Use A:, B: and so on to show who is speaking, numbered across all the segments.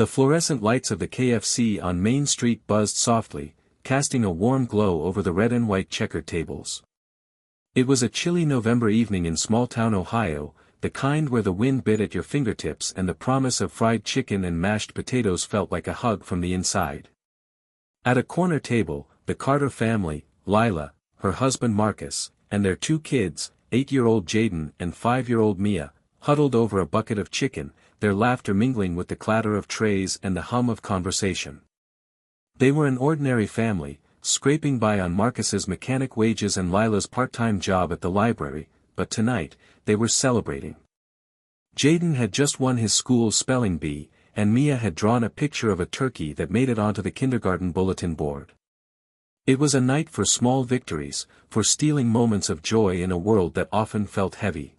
A: The fluorescent lights of the KFC on Main Street buzzed softly, casting a warm glow over the red and white checkered tables. It was a chilly November evening in small-town Ohio, the kind where the wind bit at your fingertips and the promise of fried chicken and mashed potatoes felt like a hug from the inside. At a corner table, the Carter family, Lila, her husband Marcus, and their two kids, 8-year-old Jaden and 5-year-old Mia, huddled over a bucket of chicken, their laughter mingling with the clatter of trays and the hum of conversation. They were an ordinary family, scraping by on Marcus's mechanic wages and Lila's part-time job at the library, but tonight, they were celebrating. Jaden had just won his school's spelling bee, and Mia had drawn a picture of a turkey that made it onto the kindergarten bulletin board. It was a night for small victories, for stealing moments of joy in a world that often felt heavy.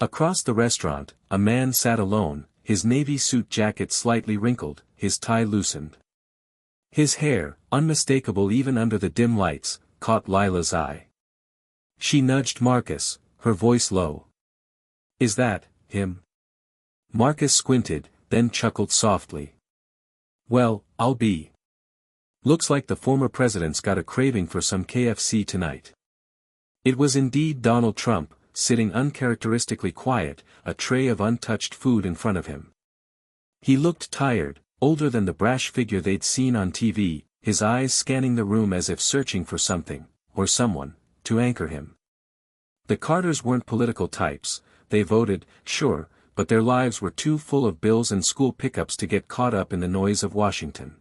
A: Across the restaurant, a man sat alone, his navy suit jacket slightly wrinkled, his tie loosened. His hair, unmistakable even under the dim lights, caught Lila's eye. She nudged Marcus, her voice low. "Is that him?" Marcus squinted, then chuckled softly. "Well, I'll be. Looks like the former president's got a craving for some KFC tonight." It was indeed Donald Trump, sitting uncharacteristically quiet, a tray of untouched food in front of him. He looked tired, older than the brash figure they'd seen on TV, his eyes scanning the room as if searching for something, or someone, to anchor him. The Carters weren't political types, they voted, sure, but their lives were too full of bills and school pickups to get caught up in the noise of Washington.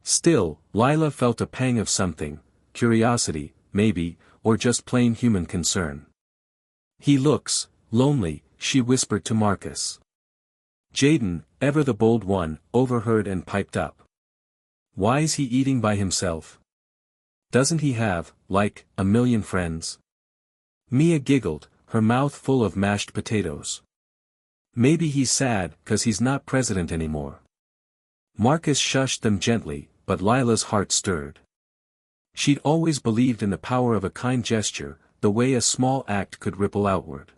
A: Still, Lila felt a pang of something, curiosity, maybe, or just plain human concern. "He looks lonely," she whispered to Marcus. Jaden, ever the bold one, overheard and piped up. "Why is he eating by himself? Doesn't he have, like, a million friends?" Mia giggled, her mouth full of mashed potatoes. "Maybe he's sad, 'cause he's not president anymore." Marcus shushed them gently, but Lila's heart stirred. She'd always believed in the power of a kind gesture, the way a small act could ripple outward.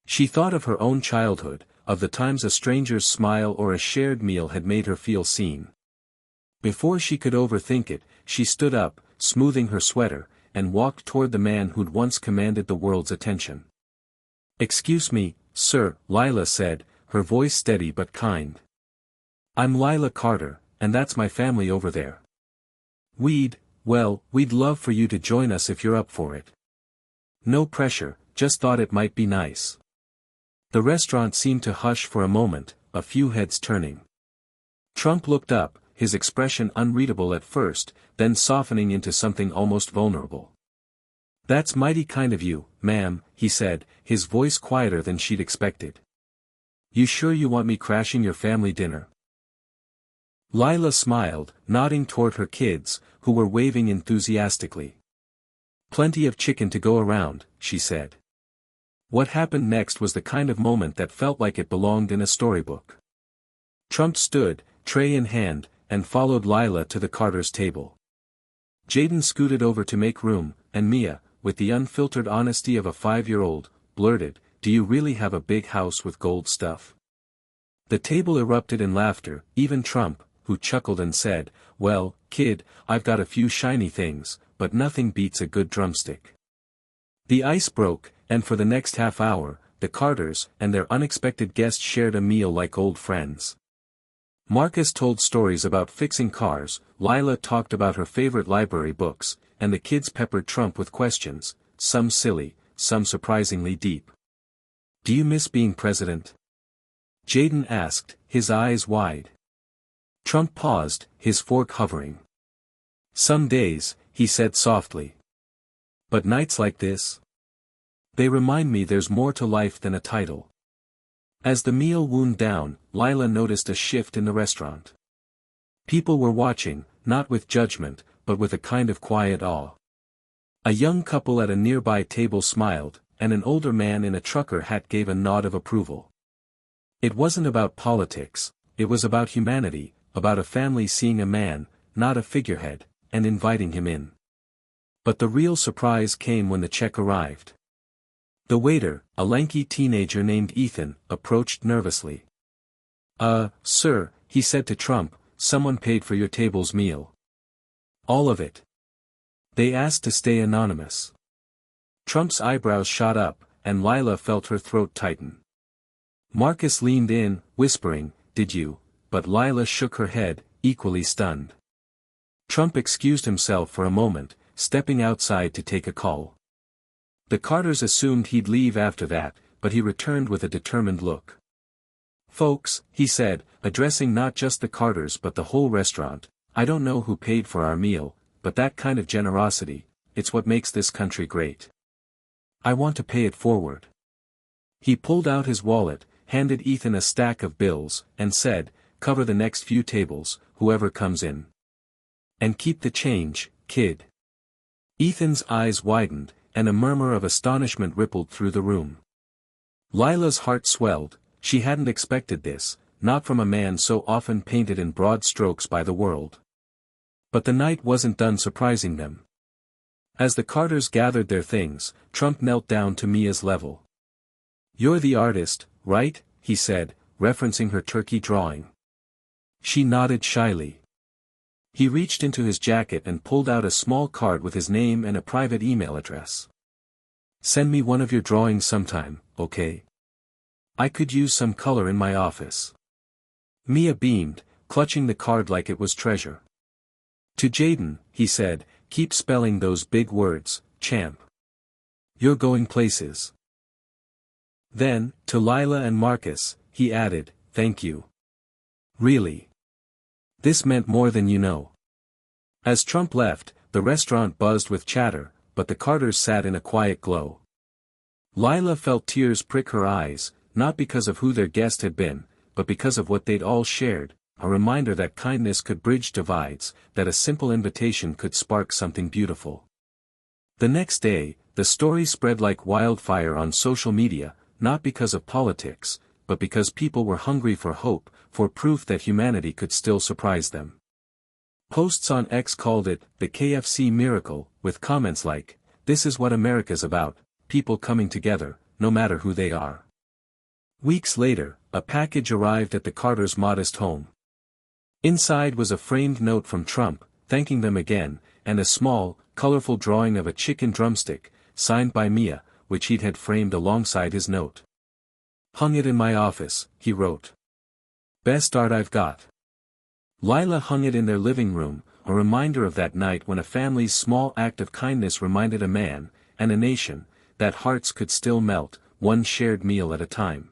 A: She thought of her own childhood, of the times a stranger's smile or a shared meal had made her feel seen. Before she could overthink it, she stood up, smoothing her sweater, and walked toward the man who'd once commanded the world's attention. "Excuse me, sir," Lila said, her voice steady but kind. "I'm Lila Carter, and that's my family over there. We'd love for you to join us if you're up for it. No pressure, just thought it might be nice." The restaurant seemed to hush for a moment, a few heads turning. Trump looked up, his expression unreadable at first, then softening into something almost vulnerable. "That's mighty kind of you, ma'am," he said, his voice quieter than she'd expected. "You sure you want me crashing your family dinner?" Lila smiled, nodding toward her kids, who were waving enthusiastically. "Plenty of chicken to go around," she said. What happened next was the kind of moment that felt like it belonged in a storybook. Trump stood, tray in hand, and followed Lila to the Carters' table. Jaden scooted over to make room, and Mia, with the unfiltered honesty of a 5-year-old, blurted, "Do you really have a big house with gold stuff?" The table erupted in laughter, even Trump, who chuckled and said, "Well, kid, I've got a few shiny things, but nothing beats a good drumstick." The ice broke, and for the next half hour, the Carters and their unexpected guest shared a meal like old friends. Marcus told stories about fixing cars, Lila talked about her favorite library books, and the kids peppered Trump with questions, some silly, some surprisingly deep. "Do you miss being president?" Jaden asked, his eyes wide. Trump paused, his fork hovering. "Some days," he said softly. "But nights like this? They remind me there's more to life than a title." As the meal wound down, Lila noticed a shift in the restaurant. People were watching, not with judgment, but with a kind of quiet awe. A young couple at a nearby table smiled, and an older man in a trucker hat gave a nod of approval. It wasn't about politics, it was about humanity, about a family seeing a man, not a figurehead, and inviting him in. But the real surprise came when the check arrived. The waiter, a lanky teenager named Ethan, approached nervously. Sir, he said to Trump, someone paid for your table's meal. All of it. They asked to stay anonymous. Trump's eyebrows shot up, and Lila felt her throat tighten. Marcus leaned in, whispering, "Did you?" But Lila shook her head, equally stunned. Trump excused himself for a moment, stepping outside to take a call. The Carters assumed he'd leave after that, but he returned with a determined look. "Folks," he said, addressing not just the Carters but the whole restaurant, "I don't know who paid for our meal, but that kind of generosity, it's what makes this country great. I want to pay it forward." He pulled out his wallet, handed Ethan a stack of bills, and said, "Cover the next few tables, whoever comes in. And keep the change, kid." Ethan's eyes widened, and a murmur of astonishment rippled through the room. Lila's heart swelled. She hadn't expected this, not from a man so often painted in broad strokes by the world. But the night wasn't done surprising them. As the Carters gathered their things, Trump knelt down to Mia's level. "You're the artist, right?" he said, referencing her turkey drawing. She nodded shyly. He reached into his jacket and pulled out a small card with his name and a private email address. "Send me one of your drawings sometime, okay? I could use some color in my office." Mia beamed, clutching the card like it was treasure. "To Jaden," he said, "keep spelling those big words, champ. You're going places." Then, to Lila and Marcus, he added, "Thank you. Really. This meant more than you know." As Trump left, the restaurant buzzed with chatter, but the Carters sat in a quiet glow. Lila felt tears prick her eyes, not because of who their guest had been, but because of what they'd all shared, a reminder that kindness could bridge divides, that a simple invitation could spark something beautiful. The next day, the story spread like wildfire on social media, not because of politics, but because people were hungry for hope, for proof that humanity could still surprise them. Posts on X called it, the KFC miracle, with comments like, "This is what America's about, people coming together, no matter who they are." Weeks later, a package arrived at the Carters' modest home. Inside was a framed note from Trump, thanking them again, and a small, colorful drawing of a chicken drumstick, signed by Mia, which he'd had framed alongside his note. "Hung it in my office," he wrote. "Best art I've got." Lila hung it in their living room, a reminder of that night when a family's small act of kindness reminded a man, and a nation, that hearts could still melt, one shared meal at a time.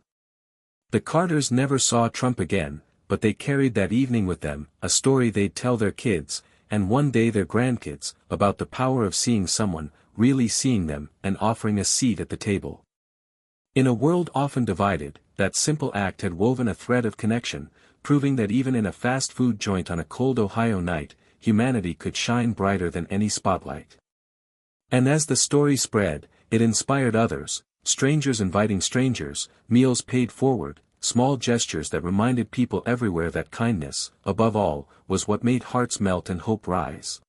A: The Carters never saw Trump again, but they carried that evening with them, a story they'd tell their kids, and one day their grandkids, about the power of seeing someone, really seeing them, and offering a seat at the table. In a world often divided, that simple act had woven a thread of connection, proving that even in a fast food joint on a cold Ohio night, humanity could shine brighter than any spotlight. And as the story spread, it inspired others, strangers inviting strangers, meals paid forward, small gestures that reminded people everywhere that kindness, above all, was what made hearts melt and hope rise.